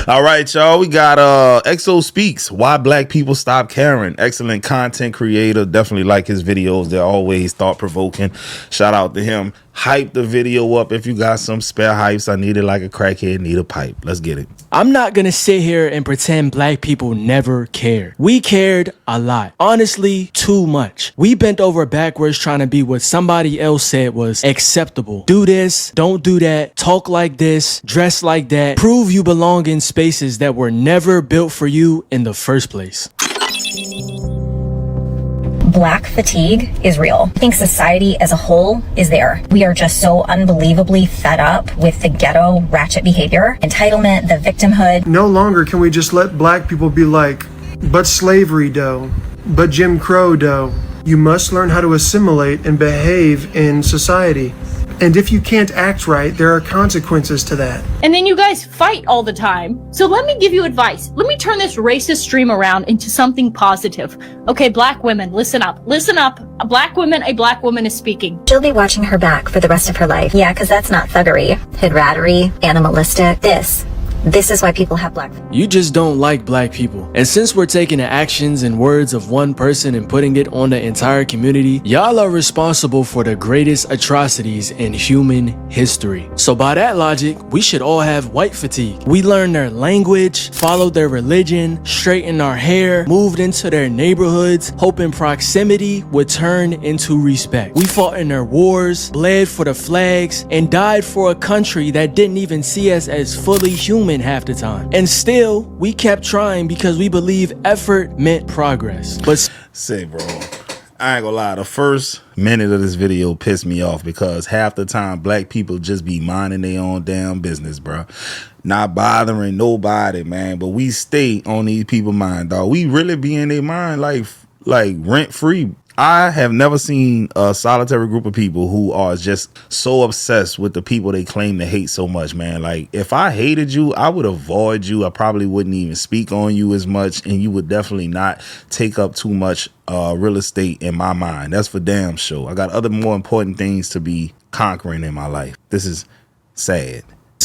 All right, y'all. We got XO Speaks. Why Black People Stop Caring. Excellent content creator. Definitely like his videos. They're always thought provoking. Shout out to him. Hype the video up. If you got some spare hypes, I need it like a crackhead need a pipe. Let's get it. I'm not gonna sit here and pretend Black people never cared. We cared a lot. Honestly, too much. We bent over backwards trying to be what somebody else said was acceptable. Do this, don't do that, talk like this, dress like that, prove you belong in spaces that were never built for you in the first place. Black fatigue is real. I think society as a whole is there. We are just so unbelievably fed up with the ghetto ratchet behavior, entitlement, the victimhood. No longer can we just let black people be like, but slavery dough, but Jim Crow dough. You must learn how to assimilate and behave in society. And if you can't act right, there are consequences to that. And then you guys fight all the time. So let me give you advice. Let me turn this racist stream around into something positive. Okay, black women, listen up. Listen up. A black woman is speaking. She'll be watching her back for the rest of her life. Yeah, because that's not thuggery, hood-rattery, animalistic. This is why people have black. You just don't like black people. And since we're taking the actions and words of one person and putting it on the entire community, y'all are responsible for the greatest atrocities in human history. So by that logic, we should all have white fatigue. We learned their language, followed their religion, straightened our hair, moved into their neighborhoods, hoping proximity would turn into respect. We fought in their wars, bled for the flags, and died for a country that didn't even see us as fully human half the time. And still, we kept trying because we believe effort meant progress. But say, bro, I ain't gonna lie, the first minute of this video pissed me off because half the time black people just be minding their own damn business, bro. Not bothering nobody, man. But we stay on these people's mind, dog. We really be in their mind like rent free. I have never seen a solitary group of people who are just so obsessed with the people they claim to hate so much, man. Like, if I hated you, I would avoid you. I probably wouldn't even speak on you as much, and you would definitely not take up too much real estate in my mind. That's for damn sure. I got other more important things to be conquering in my life. This is sad.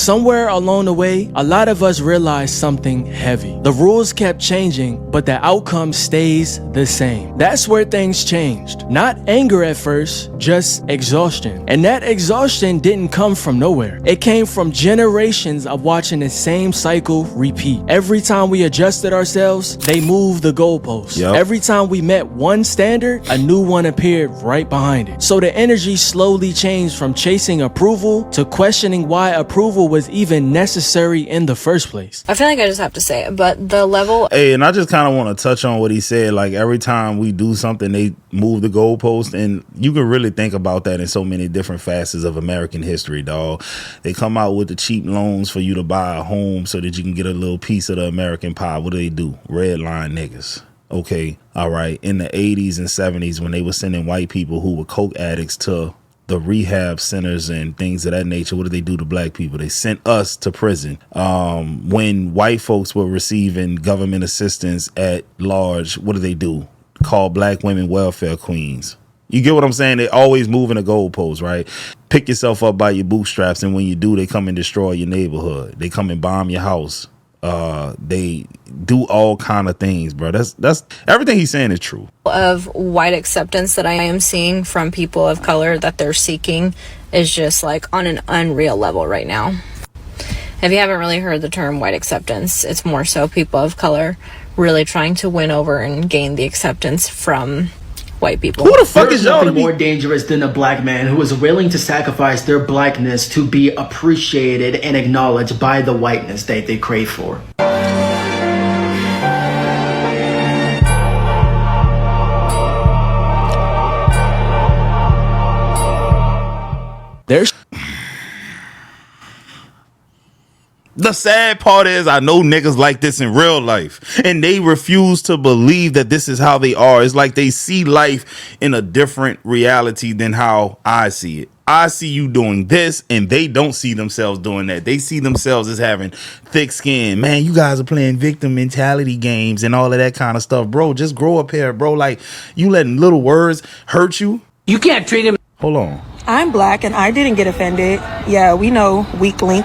somewhere along the way, a lot of us realized something heavy. The rules kept changing, but the outcome stays the same. That's where things changed. Not anger at first, just exhaustion. And that exhaustion didn't come from nowhere. It came from generations of watching the same cycle repeat. Every time we adjusted ourselves, they moved the goalposts. Every time we met one standard, a new one appeared right behind it. So the energy slowly changed from chasing approval to questioning why approval was even necessary in the first place. I feel like I just have to say it, but the level... Hey, and I just kind of want to touch on what he said. Like, every time we do something, they move the goalpost, and you can really think about that in so many different facets of American history, dog. They come out with the cheap loans for you to buy a home so that you can get a little piece of the American pie. What do? Red line niggas. Okay, all right. In the 80s and 70s, when they were sending white people who were coke addicts to the rehab centers and things of that nature, what did they do to black people? They sent us to prison. When white folks were receiving government assistance at large, what do they do? Call black women welfare queens. You get what I'm saying? They always moving the goalposts, right? Pick yourself up by your bootstraps, and when you do, they come and destroy your neighborhood. They come and bomb your house. They do all kind of things, bro. That's everything he's saying is true. Of white acceptance that I am seeing from people of color that they're seeking is just like on an unreal level right now. If you haven't really heard the term white acceptance, it's more so people of color really trying to win over and gain the acceptance from white people. Who the fuck is y'all? Nothing more dangerous than a black man who is willing to sacrifice their blackness to be appreciated and acknowledged by the whiteness that they crave for. There's The sad part is I know niggas like this in real life, and they refuse to believe that this is how they are. It's like they see life in a different reality than how I see it. I see you doing this, and they don't see themselves doing that. They see themselves as having thick skin. Man, you guys are playing victim mentality games and all of that kind of stuff. Bro, just grow up here, bro. Like, you letting little words hurt you? You can't treat him. Hold on. I'm black and I didn't get offended. Yeah, we know, weak link.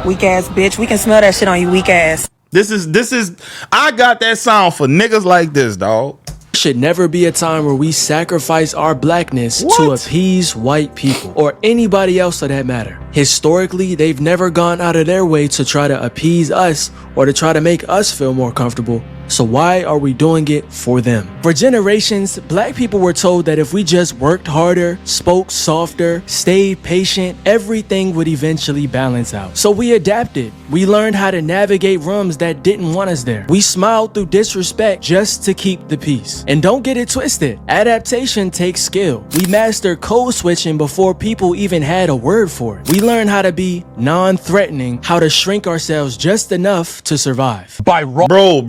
Weak ass bitch. We can smell that shit on you, weak ass. This is I got that sound for niggas like this, dog. Should never be a time where we sacrifice our blackness to appease white people or anybody else for that matter. Historically, they've never gone out of their way to try to appease us or to try to make us feel more comfortable. So why are we doing it for them? For generations, black people were told that if we just worked harder, spoke softer, stayed patient, everything would eventually balance out. So we adapted. We learned how to navigate rooms that didn't want us there. We smiled through disrespect just to keep the peace. And don't get it twisted. Adaptation takes skill. We mastered code switching before people even had a word for it. We learned how to be non-threatening, how to shrink ourselves just enough to survive. Bro.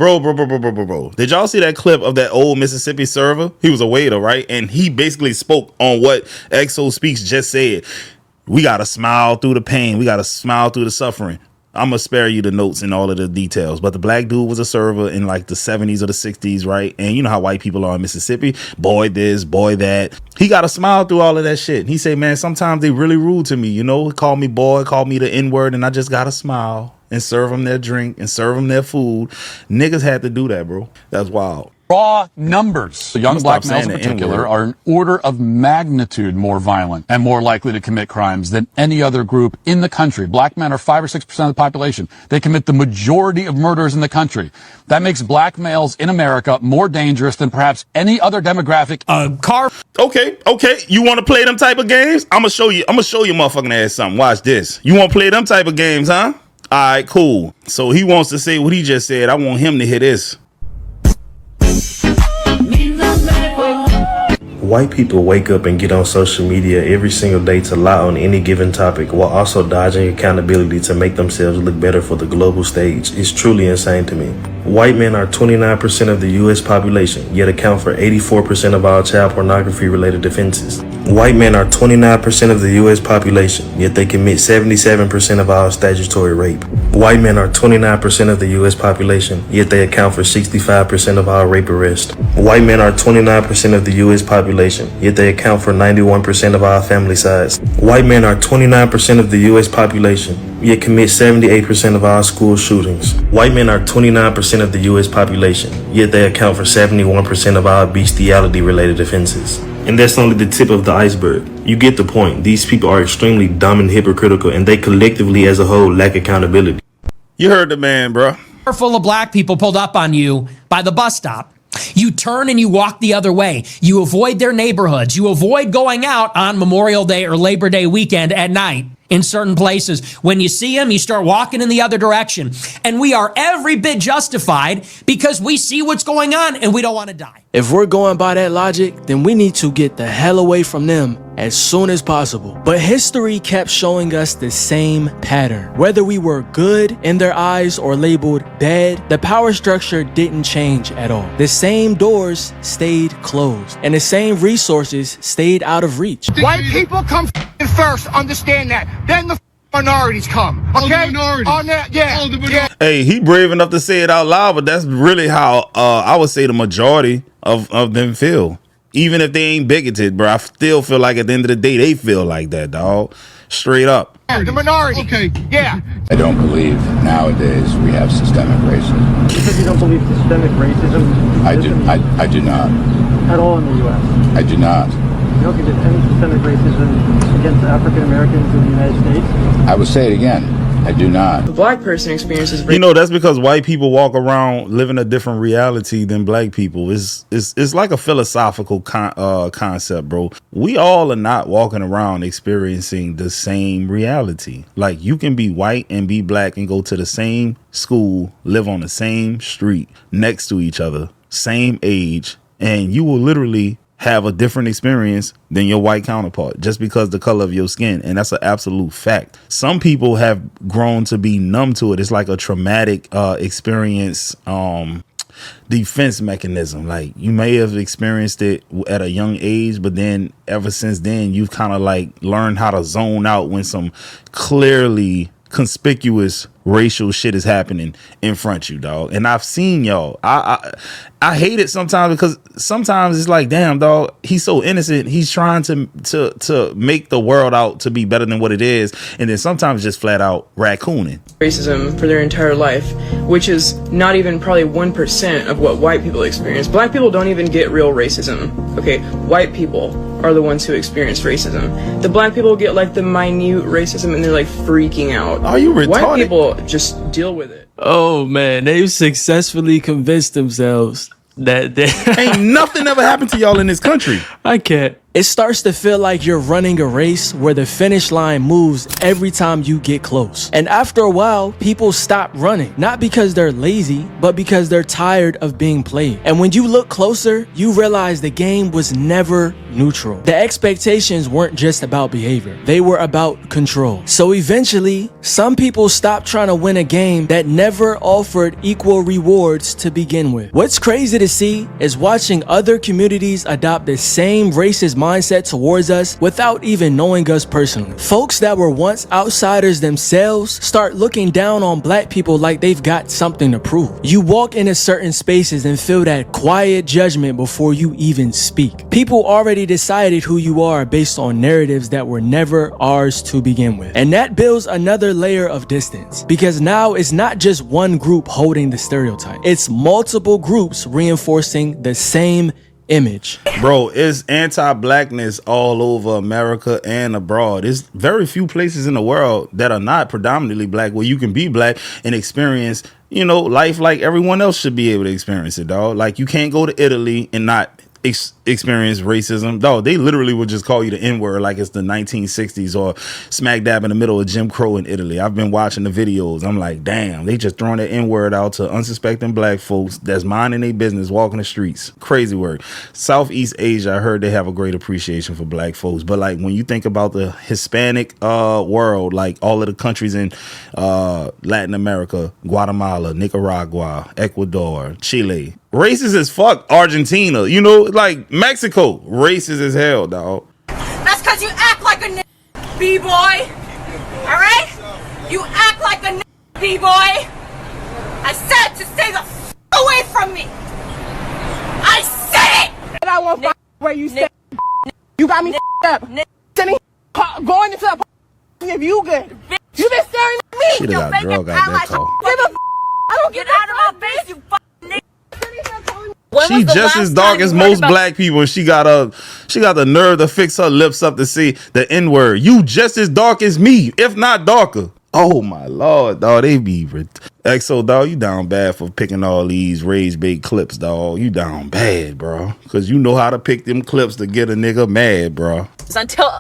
Did y'all see that clip of that old Mississippi server? He was a waiter, right? And he basically spoke on what XO Speaks just said. We got to smile through the pain. We got to smile through the suffering. I'm going to spare you the notes and all of the details. But the black dude was a server in like the 70s or the 60s, right? And you know how white people are in Mississippi. Boy this, boy that. He got to smile through all of that shit. He said, man, sometimes they really rude to me. You know, call me boy, call me the N-word, and I just got to smile and serve them their drink and serve them their food. Niggas had to do that, bro. That's wild. Raw numbers. The young black males in particular are an order of magnitude more violent and more likely to commit crimes than any other group in the country. Black men are 5 or 6% of the population. They commit the majority of murders in the country. That makes black males in America more dangerous than perhaps any other demographic. Okay. You want to play them type of games? I'm gonna show you motherfucking ass something. Watch this. You want to play them type of games, huh? All right, cool. So he wants to say what he just said. I want him to hear this. White people wake up and get on social media every single day to lie on any given topic while also dodging accountability to make themselves look better for the global stage. It's truly insane to me. White men are 29% of the U.S. population, yet account for 84% of all child pornography related offenses. White men are 29% of the U.S. population, yet they commit 77% of all statutory rape. White men are 29% of the U.S. population, yet they account for 65% of all rape arrests. White men are 29% of the U.S. population, yet they account for 91% of all familicide. White men are 29% of the U.S. population, yet commit 78% of all school shootings. White men are 29% of the U.S. population, yet they account for 71% of all bestiality-related offenses. And that's only the tip of the iceberg. You get the point. These people are extremely dumb and hypocritical, and they collectively as a whole lack accountability. You heard the man, bro. Full of black people pulled up on you by the bus stop. You turn and you walk the other way. You avoid their neighborhoods. You avoid going out on Memorial Day or Labor Day weekend at night in certain places. When you see them, you start walking in the other direction. And we are every bit justified because we see what's going on and we don't want to die. If we're going by that logic, then we need to get the hell away from them as soon as possible. But history kept showing us the same pattern. Whether we were good in their eyes or labeled bad, the power structure didn't change at all. The same doors stayed closed and the same resources stayed out of reach. White people come first, understand that. Then the minorities come, okay? Hey, he brave enough to say it out loud, but that's really how I would say the majority of them feel. Even if they ain't bigoted, bro, I still feel like at the end of the day, they feel like that, dog. Straight up. The minority. Okay. Yeah. I don't believe nowadays we have systemic racism. Because you don't believe systemic racism? I do not. At all in the U.S.? I do not. You don't think there's any systemic racism against African Americans in the United States? I will say it again. I do not. The black person experiences racism. You know, that's because white people walk around living a different reality than black people. It's like a philosophical concept, bro. We all are not walking around experiencing the same reality. Like, you can be white and be black and go to the same school, live on the same street, next to each other, same age, and you will literally have a different experience than your white counterpart just because the color of your skin. And that's an absolute fact. Some people have grown to be numb to it. It's like a traumatic experience defense mechanism. Like, you may have experienced it at a young age, but then ever since then you've kind of like learned how to zone out when some clearly conspicuous racial shit is happening in front of you, dog. And I've seen y'all. I hate it sometimes because sometimes it's like, damn, dog, he's so innocent. He's trying to make the world out to be better than what it is. And then sometimes just flat out raccooning. Racism for their entire life, which is not even probably 1% of what white people experience. Black people don't even get real racism. Okay, white people are the ones who experience racism. The black people get like the minute racism and they're like freaking out. Are you retarded? White people just deal with it. Oh man, they've successfully convinced themselves that ain't nothing ever happened to y'all in this country. I can't. It starts to feel like you're running a race where the finish line moves every time you get close. And after a while, people stop running, not because they're lazy, but because they're tired of being played. And when you look closer, you realize the game was never neutral. The expectations weren't just about behavior, they were about control. So eventually, some people stopped trying to win a game that never offered equal rewards to begin with. What's crazy to see is watching other communities adopt the same racist mindset towards us without even knowing us personally. Folks that were once outsiders themselves start looking down on black people like they've got something to prove. You walk into certain spaces and feel that quiet judgment before you even speak. People already decided who you are based on narratives that were never ours to begin with. And that builds another layer of distance, because now it's not just one group holding the stereotype. It's multiple groups reinforcing the same image. Bro, it's anti-blackness all over America and abroad. There's very few places in the world that are not predominantly black where you can be black and experience, you know, life like everyone else should be able to experience it, dog. Like, you can't go to Italy and not experience racism. Dog, they literally would just call you the N-word like it's the 1960s or smack dab in the middle of Jim Crow in Italy. I've been watching the videos. I'm like, damn, they just throwing that N-word out to unsuspecting black folks that's minding their business, walking the streets. Crazy work. Southeast Asia, I heard they have a great appreciation for black folks. But like, when you think about the Hispanic world, like all of the countries in Latin America, Guatemala, Nicaragua, Ecuador, Chile, racist as fuck. Argentina, you know, like Mexico, racist as hell, dog. That's because you act like a nigga, B-boy. Alright? You act like a nigga, B-boy. I said to stay the f away from me. I said it! And I won't find where you stay. You got me up. Sending, going into the if you good. You been staring at me. She got drug out that call. I don't get out of my face, you fucking nigga. She just as dark as most black people, and she got the nerve to fix her lips up to say the N-word. You just as dark as me, if not darker. Oh my lord, dog, they be EXO, dog. You down bad for picking all these raised bait clips, dog. You down bad, bro, because you know how to pick them clips to get a nigga mad, bro.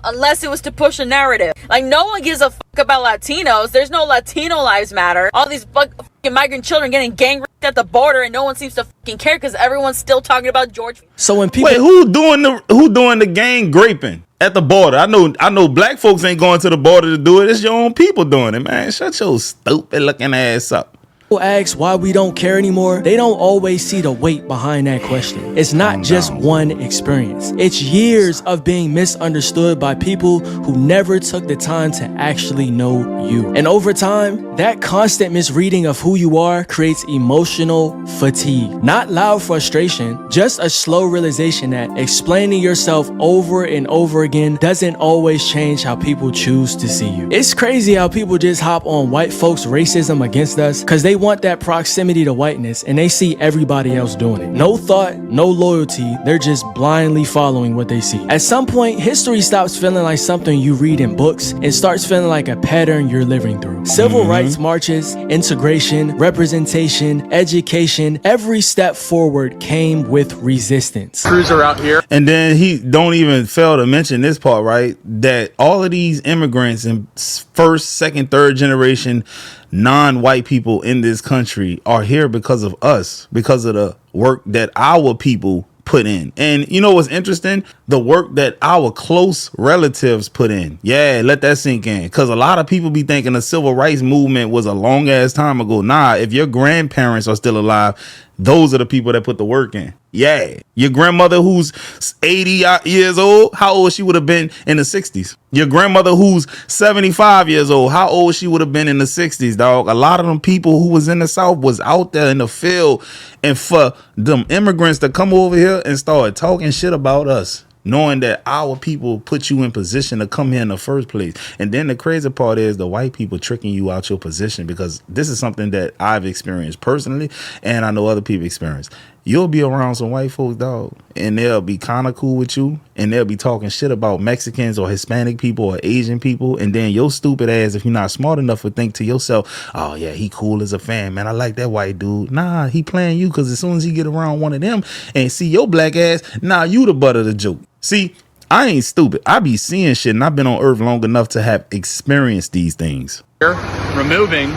Unless it was to push a narrative. Like, no one gives a fuck about Latinos. There's no Latino lives matter. All these fucking migrant children getting gang raped at the border, and no one seems to fucking care because everyone's still talking about George. So when people who doing the gang graping at the border? I know black folks ain't going to the border to do it. It's your own people doing it, man. Shut your stupid looking ass up. Ask why we don't care anymore, they don't always see the weight behind that question. It's not just one experience. It's years of being misunderstood by people who never took the time to actually know you. And over time, that constant misreading of who you are creates emotional fatigue. Not loud frustration, just a slow realization that explaining yourself over and over again doesn't always change how people choose to see you. It's crazy how people just hop on white folks' racism against us because they want that proximity to whiteness and they see everybody else doing it. No thought, no loyalty, they're just blindly following what they see. At some point, history stops feeling like something you read in books and starts feeling like a pattern you're living through. Civil rights marches, integration, representation, education, every step forward came with resistance. Cruiser out here. And then he don't even fail to mention this part, right? That all of these immigrants and first, second, third generation non-white people in this country are here because of us, because of the work that our people put in. And you know what's interesting? The work that our close relatives put in. Yeah, let that sink in. Because a lot of people be thinking the civil rights movement was a long ass time ago. Nah, if your grandparents are still alive, those are the people that put the work in. Yeah. Your grandmother who's 80 years old, how old she would have been in the 60s? Your grandmother who's 75 years old, how old she would have been in the 60s, dog? A lot of them people who was in the South was out there in the field. And for them immigrants to come over here and start talking shit about us, knowing that our people put you in position to come here in the first place. And then the crazy part is the white people tricking you out your position, because this is something that I've experienced personally, and I know other people experience. You'll be around some white folks, dog, and they'll be kind of cool with you, and they'll be talking shit about Mexicans or Hispanic people or Asian people, and then your stupid ass, if you're not smart enough, would think to yourself, oh yeah, he cool as a fan, man, I like that white dude. Nah, he playing you, because as soon as he get around one of them and see your black ass, nah, you the butt of the joke. See, I ain't stupid. I be seeing shit, and I've been on Earth long enough to have experienced these things. Removing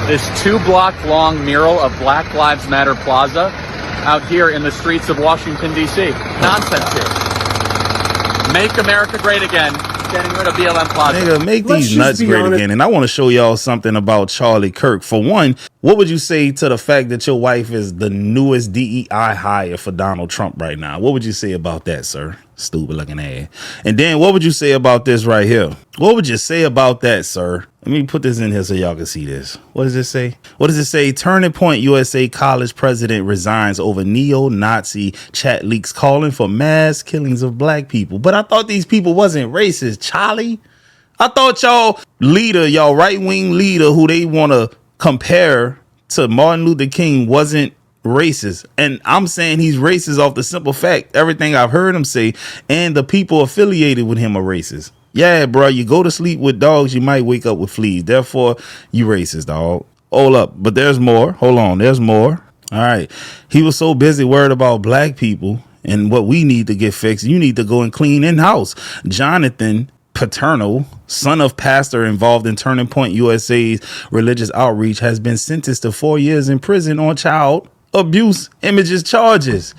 this 2-block long mural of Black Lives Matter Plaza out here in the streets of Washington, D.C. Nonsense here. Make America great again. Getting rid of BLM Plaza. Nigga, make these nuts great again. And I want to show y'all something about Charlie Kirk. For one, what would you say to the fact that your wife is the newest DEI hire for Donald Trump right now? What would you say about that, sir? Stupid looking ass. And then what would you say about this right here? What would you say about that, sir? Let me put this in here so y'all can see this. What does it say? What does it say? Turning Point USA college president resigns over neo-Nazi chat leaks calling for mass killings of black people. But I thought these people wasn't racist, Charlie. I thought y'all leader, y'all right-wing leader who they want to compare to Martin Luther King wasn't racist. And I'm saying he's racist off the simple fact everything I've heard him say and the people affiliated with him are racist. Yeah, bro, you go to sleep with dogs, you might wake up with fleas. Therefore, you racist, dog. Hold up. But there's more. Hold on. There's more. All right. He was so busy worried about black people and what we need to get fixed. You need to go and clean in house. Jonathan Paterno, son of pastor involved in Turning Point USA's religious outreach, has been sentenced to 4 years in prison on child abuse images charges.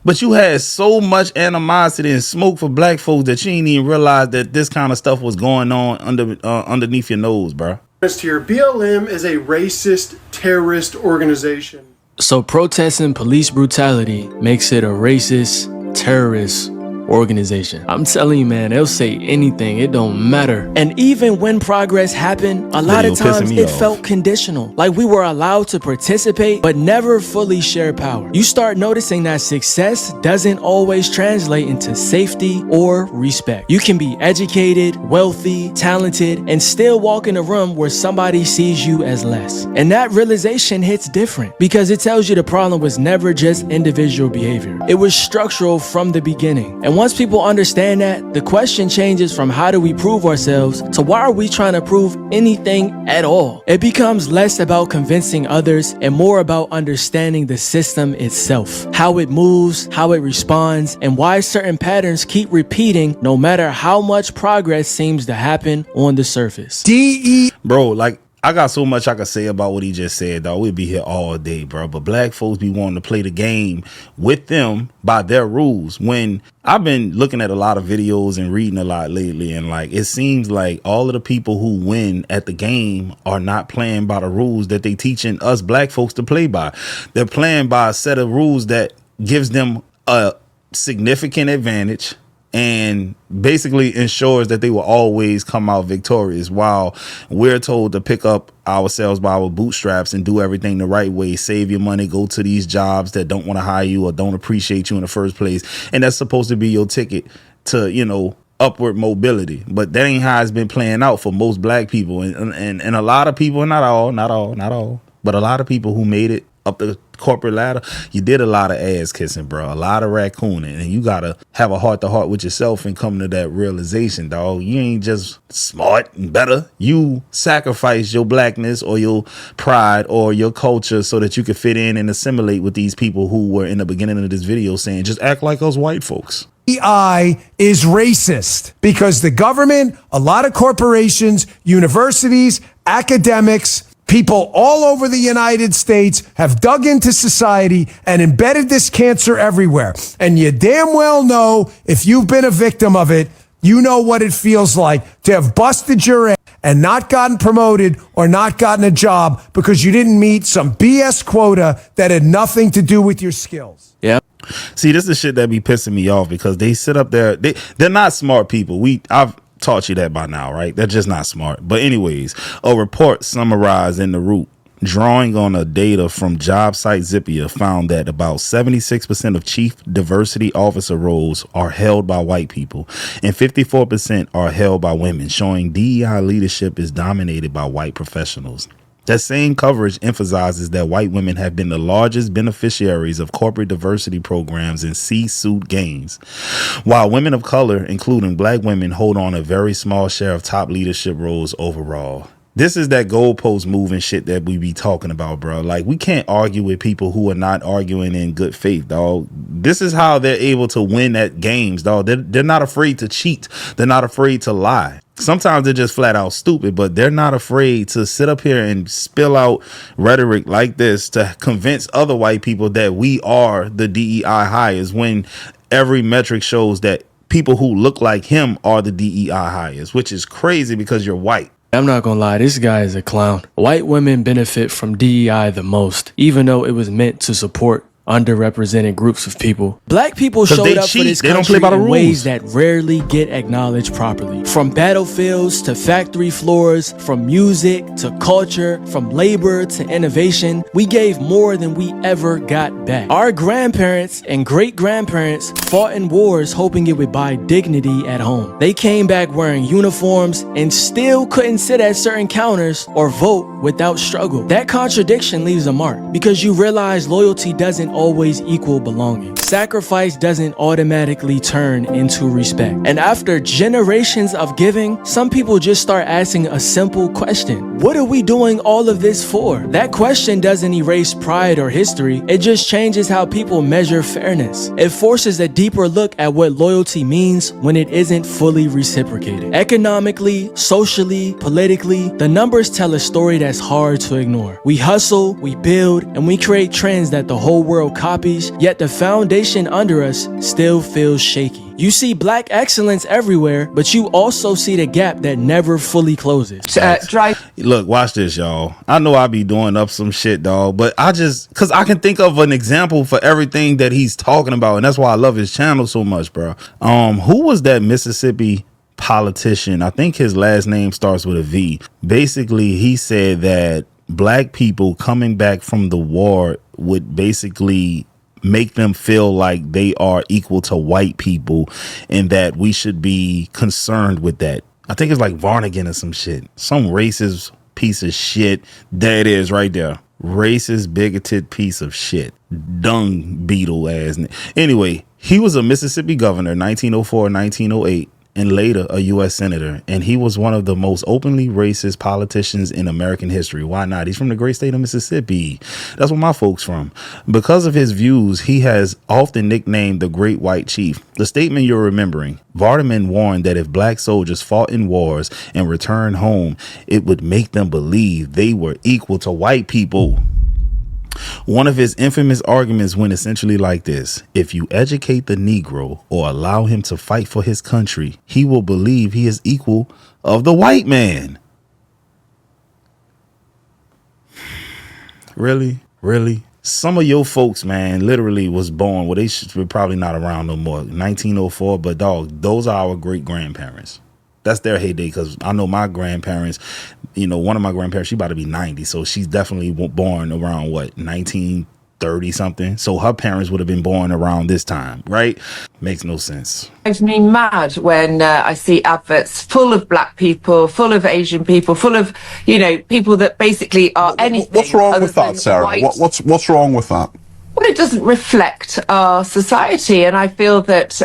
But you had so much animosity and smoke for black folks that you didn't even realize that this kind of stuff was going on underneath your nose, bro. Here, BLM is a racist terrorist organization. So protesting police brutality makes it a racist terrorist organization. I'm telling you, man, they'll say anything. It don't matter. And even when progress happened, a lot of times it felt conditional. Like we were allowed to participate, but never fully share power. You start noticing that success doesn't always translate into safety or respect. You can be educated, wealthy, talented, and still walk in a room where somebody sees you as less. And that realization hits different because it tells you the problem was never just individual behavior. It was structural from the beginning. And once people understand that, the question changes from how do we prove ourselves to why are we trying to prove anything at all? It becomes less about convincing others and more about understanding the system itself, how it moves, how it responds, and why certain patterns keep repeating no matter how much progress seems to happen on the surface. Bro, like, I got so much I could say about what he just said, dog. We'd be here all day, bro. But black folks be wanting to play the game with them by their rules. When I've been looking at a lot of videos and reading a lot lately, and like it seems like all of the people who win at the game are not playing by the rules that they teaching us black folks to play by. They're playing by a set of rules that gives them a significant advantage and basically ensures that they will always come out victorious, while we're told to pick up ourselves by our bootstraps and do everything the right way, save your money, go to these jobs that don't want to hire you or don't appreciate you in the first place. And that's supposed to be your ticket to, you know, upward mobility. But that ain't how it's been playing out for most black people. And a lot of people, not all, but a lot of people who made it up the corporate ladder, you did a lot of ass kissing, bro, a lot of raccooning, and you gotta have a heart to heart with yourself and come to that realization, dog. You ain't just smart and better. You sacrifice your blackness or your pride or your culture so that you could fit in and assimilate with these people who were in the beginning of this video saying, just act like us white folks. DEI is racist because the government, a lot of corporations, universities, academics, people all over the United States have dug into society and embedded this cancer everywhere. And you damn well know, if you've been a victim of it, you know what it feels like to have busted your ass and not gotten promoted or not gotten a job because you didn't meet some BS quota that had nothing to do with your skills. Yeah. See, this is shit that be pissing me off because they sit up there. They're not smart people. I've taught you that by now, right? They're just not smart. But anyways, a report summarized in the Root, drawing on a data from job site Zippia, found that about 76% of chief diversity officer roles are held by white people and 54% are held by women, showing DEI leadership is dominated by white professionals. That same coverage emphasizes that white women have been the largest beneficiaries of corporate diversity programs and C-suite gains, while women of color, including black women, hold on a very small share of top leadership roles overall. This is that goalpost moving shit that we be talking about, bro. Like, we can't argue with people who are not arguing in good faith, dog. This is how they're able to win at games, dog. They're not afraid to cheat. They're not afraid to lie. Sometimes they're just flat out stupid, but they're not afraid to sit up here and spill out rhetoric like this to convince other white people that we are the DEI highest, when every metric shows that people who look like him are the DEI highest, which is crazy because you're white. I'm not gonna lie, this guy is a clown. White women benefit from DEI the most, even though it was meant to support underrepresented groups of people. Black people showed up for this country in ways that rarely get acknowledged properly. From battlefields to factory floors, from music to culture, from labor to innovation, we gave more than we ever got back. Our grandparents and great-grandparents fought in wars hoping it would buy dignity at home. They came back wearing uniforms and still couldn't sit at certain counters or vote without struggle. That contradiction leaves a mark because you realize loyalty doesn't always equal belonging. Sacrifice doesn't automatically turn into respect. And after generations of giving, some people just start asking a simple question. What are we doing all of this for? That question doesn't erase pride or history. It just changes how people measure fairness. It forces a deeper look at what loyalty means when it isn't fully reciprocated. Economically, socially, politically, the numbers tell a story that's hard to ignore. We hustle, we build, and we create trends that the whole world copies, yet the foundation under us still feels shaky. You see black excellence everywhere, but you also see the gap that never fully closes. Look, watch this, y'all. I know I be doing up some shit, dog, but because I can think of an example for everything that he's talking about, and that's why I love his channel so much, bro. Who was that Mississippi politician? I think his last name starts with a V. Basically, he said that black people coming back from the war would basically make them feel like they are equal to white people and that we should be concerned with that. I think it's like Varnigan or some shit. Some racist piece of shit. There it is right there. Racist, bigoted piece of shit. Dung beetle ass. Anyway, he was a Mississippi governor, 1904, 1908. And later a U.S. senator, and he was one of the most openly racist politicians in American history. Why not? He's from the great state of Mississippi. That's where my folks from. Because of his views, he has often nicknamed the Great White Chief. The statement you're remembering, Vardaman warned that if black soldiers fought in wars and returned home, it would make them believe they were equal to white people. One of his infamous arguments went essentially like this: if you educate the Negro or allow him to fight for his country, he will believe he is equal of the white man. Really? Some of your folks, man, literally was born, well, they were probably not around no more, 1904, but dog, those are our great grandparents. That's their heyday, because I know my grandparents, you know, one of my grandparents, she about to be 90. So she's definitely born around, 1930 something. So her parents would have been born around this time, right? Makes no sense. It drives me mad when I see adverts full of black people, full of Asian people, full of, people that basically are anything. What's wrong with that, Sarah? What's wrong with that? Well, it doesn't reflect our society, and I feel that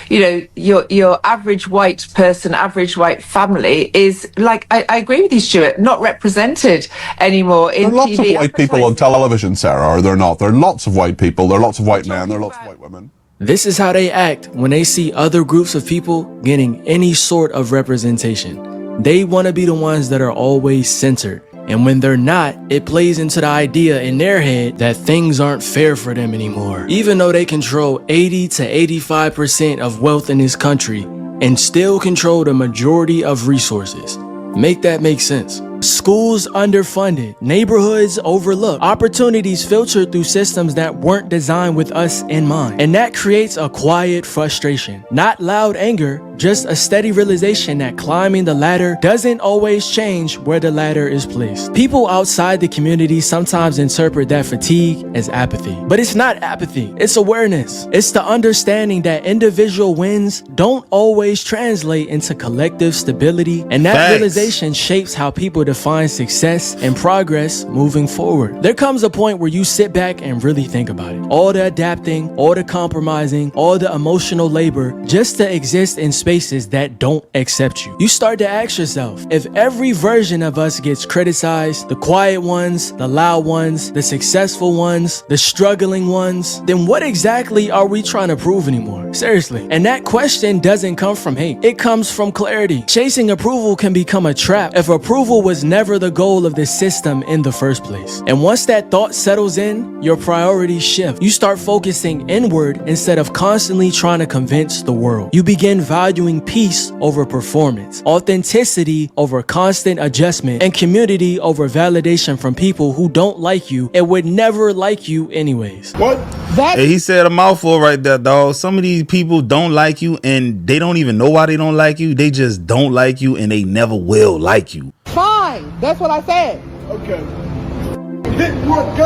your average white person, average white family is like I agree with you, Stuart, not represented anymore in TV. There are lots of white people on television, Sarah, or they're not. There are lots of white people. There are lots of white men. There are lots of white women. This is how they act when they see other groups of people getting any sort of representation. They want to be the ones that are always centered. And when they're not, it plays into the idea in their head that things aren't fair for them anymore. Even though they control 80 to 85% of wealth in this country and still control the majority of resources. Make that make sense. schools underfunded, neighborhoods overlooked, opportunities filtered through systems that weren't designed with us in mind. And that creates a quiet frustration, not loud anger, just a steady realization that climbing the ladder doesn't always change where the ladder is placed. People outside the community sometimes interpret that fatigue as apathy, but it's not apathy, it's awareness. It's the understanding that individual wins don't always translate into collective stability, and that realization shapes how people define success and progress moving forward. There comes a point where you sit back and really think about it. All the adapting, all the compromising, all the emotional labor just to exist in spaces that don't accept you. You start to ask yourself, if every version of us gets criticized, the quiet ones, the loud ones, the successful ones, the struggling ones, then what exactly are we trying to prove anymore? Seriously. And that question doesn't come from hate. It comes from clarity. Chasing approval can become a trap if approval was never the goal of the system in the first place. And once that thought settles in, your priorities shift. You start focusing inward instead of constantly trying to convince the world. You begin valuing peace over performance, authenticity over constant adjustment, and community over validation from people who don't like you and would never like you anyways. What? Hey, he said a mouthful right there, dog. Some of these people don't like you and they don't even know why they don't like you. They just don't like you and they never will like you. Fine. That's what I said. Okay.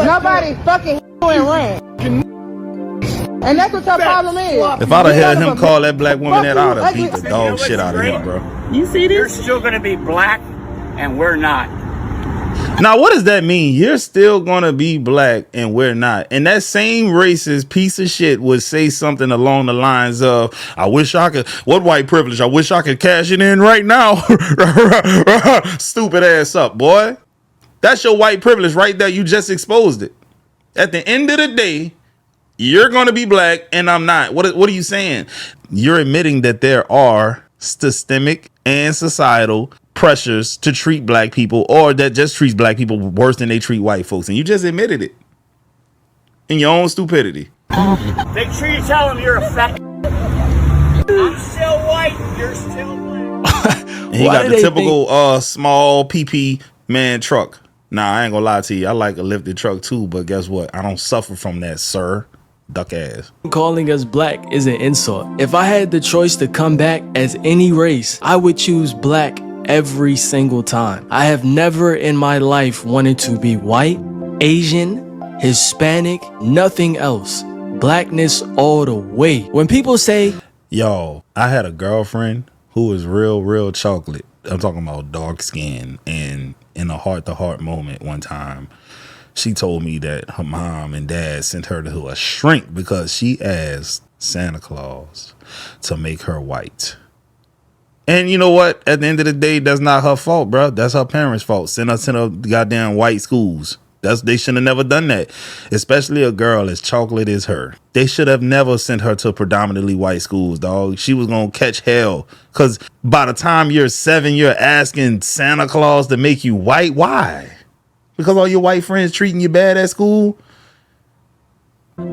Nobody fucking and ran. And that's what your problem is. If I'd have heard him call that black woman that, I would have beat the dog shit out of him, bro. You see this? You're still going to be black, and we're not. Now, what does that mean? You're still going to be black, and we're not. And that same racist piece of shit would say something along the lines of, I wish I could, what white privilege? I wish I could cash it in right now. Stupid ass up, boy. That's your white privilege right there. You just exposed it. At the end of the day, you're going to be black and I'm not. What are you saying? You're admitting that there are systemic and societal pressures to treat black people, or that just treats black people worse than they treat white folks. And you just admitted it in your own stupidity. Make sure you tell them you're a fat. I'm still white. You're still black. And he got the typical small PP man truck. Nah, I ain't gonna lie to you. I like a lifted truck too, but guess what? I don't suffer from that, sir. Duck ass. Calling us black is an insult. If I had the choice to come back as any race, I would choose black every single time. I have never in my life wanted to be white, Asian, Hispanic, nothing else. Blackness all the way. When people say, yo, I had a girlfriend who was real chocolate. I'm talking about dark skin, and in a heart-to-heart moment one time, she told me that her mom and dad sent her to a shrink because she asked Santa Claus to make her white. And you know what? At the end of the day, that's not her fault, bro. That's her parents' fault. Send her to goddamn white schools. They should have never done that. Especially a girl as chocolate as her. They should have never sent her to predominantly white schools, dog. She was going to catch hell. Because by the time you're 7, you're asking Santa Claus to make you white. Why? Because all your white friends treating you bad at school?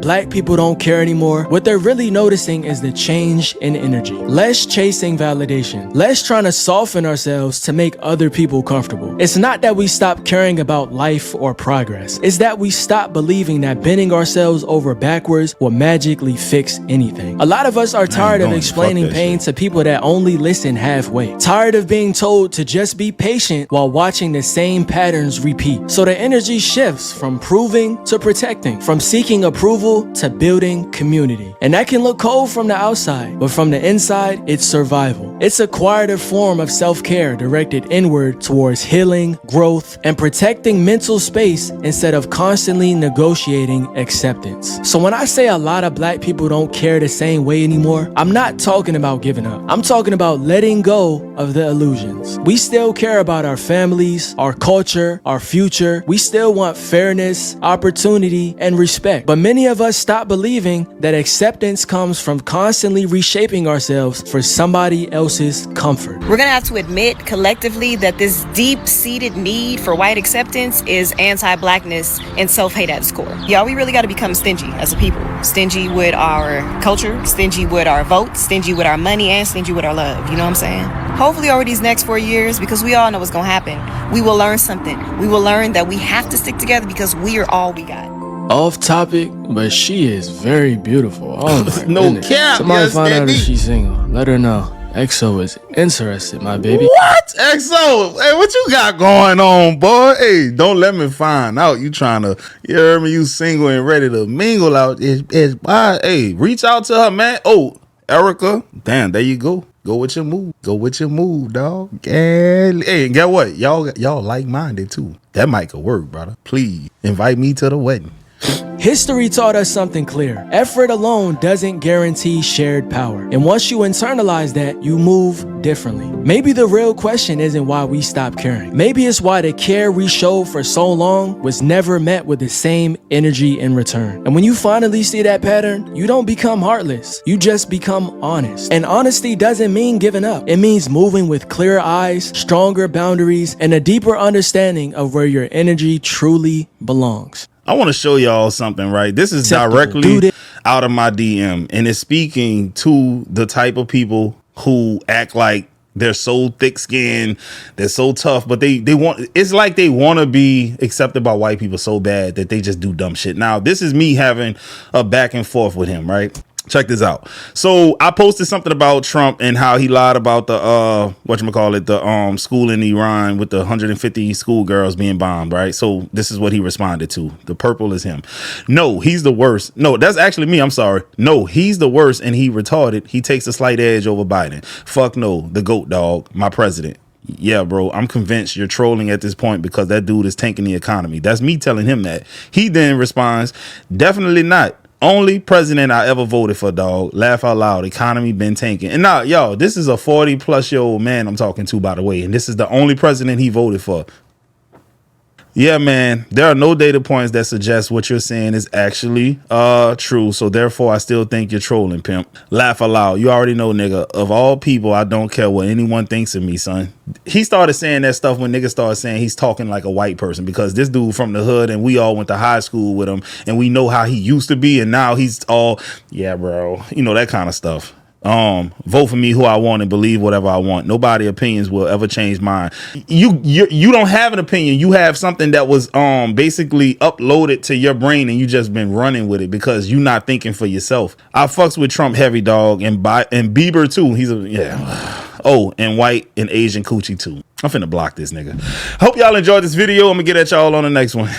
Black people don't care anymore. What they're really noticing is the change in energy. Less chasing validation. Less trying to soften ourselves to make other people comfortable. It's not that we stop caring about life or progress. It's that we stop believing that bending ourselves over backwards will magically fix anything. A lot of us are tired of explaining pain to people that only listen halfway. Tired of being told to just be patient while watching the same patterns repeat. So the energy shifts from proving to protecting, from seeking approval to building community. And that can look cold from the outside, but from the inside, it's survival. It's a quieter form of self-care directed inward towards healing, growth, and protecting mental space instead of constantly negotiating acceptance. So when I say a lot of black people don't care the same way anymore, I'm not talking about giving up. I'm talking about letting go of the illusions. We still care about our families, our culture, our future. We still want fairness, opportunity, and respect. But many many of us stop believing that acceptance comes from constantly reshaping ourselves for somebody else's comfort. We're gonna have to admit collectively that this deep-seated need for white acceptance is anti-blackness and self-hate at its core. Y'all, we really gotta become stingy as a people. Stingy with our culture, stingy with our vote, stingy with our money, and stingy with our love. You know what I'm saying? Hopefully over these next 4 years, because we all know what's gonna happen, we will learn something. We will learn that we have to stick together because we are all we got. Off topic, but she is very beautiful. Oh my No goodness. cap, Somebody yes, find out Andy. if she's single. Let her know. EXO is interested, my baby. What? EXO? Hey, what you got going on, boy? Hey, don't let me find out you trying to, you heard me, you single and ready to mingle out. Hey, reach out to her, man. Oh, Erica. Damn, there you go. Go with your move. Go with your move, dog. And, hey, get what? Y'all like-minded, too. That might could work, brother. Please, invite me to the wedding. History taught us something clear. Effort alone doesn't guarantee shared power. And once you internalize that, you move differently. Maybe the real question isn't why we stop caring. Maybe it's why the care we showed for so long was never met with the same energy in return. And when you finally see that pattern, you don't become heartless. You just become honest. And honesty doesn't mean giving up. It means moving with clear eyes, stronger boundaries, and a deeper understanding of where your energy truly belongs. I want to show y'all something, right? This is directly out of my DM, and it's speaking to the type of people who act like they're so thick-skinned, they're so tough, but they want, it's like they want to be accepted by white people so bad that they just do dumb shit. Now, this is me having a back and forth with him, right? Check this out. So I posted something about Trump and how he lied about the the school in Iran with the 150 schoolgirls being bombed, right? So this is what he responded to. The purple is him. No, he's the worst. No, that's actually me. I'm sorry. No, he's the worst and he retarded. He takes a slight edge over Biden. Fuck no, the GOAT dog, my president. Yeah, bro, I'm convinced you're trolling at this point because that dude is tanking the economy. That's me telling him that. He then responds, definitely not. Only president I ever voted for, dog. Laugh out loud. Economy been tanking. And now, y'all, this is a 40-plus-year-old man I'm talking to, by the way. And this is the only president he voted for. Yeah, man, there are no data points that suggest what you're saying is actually true. So therefore, I still think you're trolling, pimp. Laugh aloud. You already know, nigga. Of all people, I don't care what anyone thinks of me, son. He started saying that stuff when niggas started saying he's talking like a white person, because this dude from the hood and we all went to high school with him and we know how he used to be. And now he's all, yeah, bro, you know, that kind of stuff. Vote for me who I want and believe whatever I want. Nobody opinions will ever change mine. You don't have an opinion. You have something that was basically uploaded to your brain and you just been running with it because you're not thinking for yourself. I fucks with Trump heavy, dog, and Bieber too. He's a oh, and white and Asian coochie too. I'm finna block this nigga. Hope y'all enjoyed this video. I'm gonna get at y'all on the next one.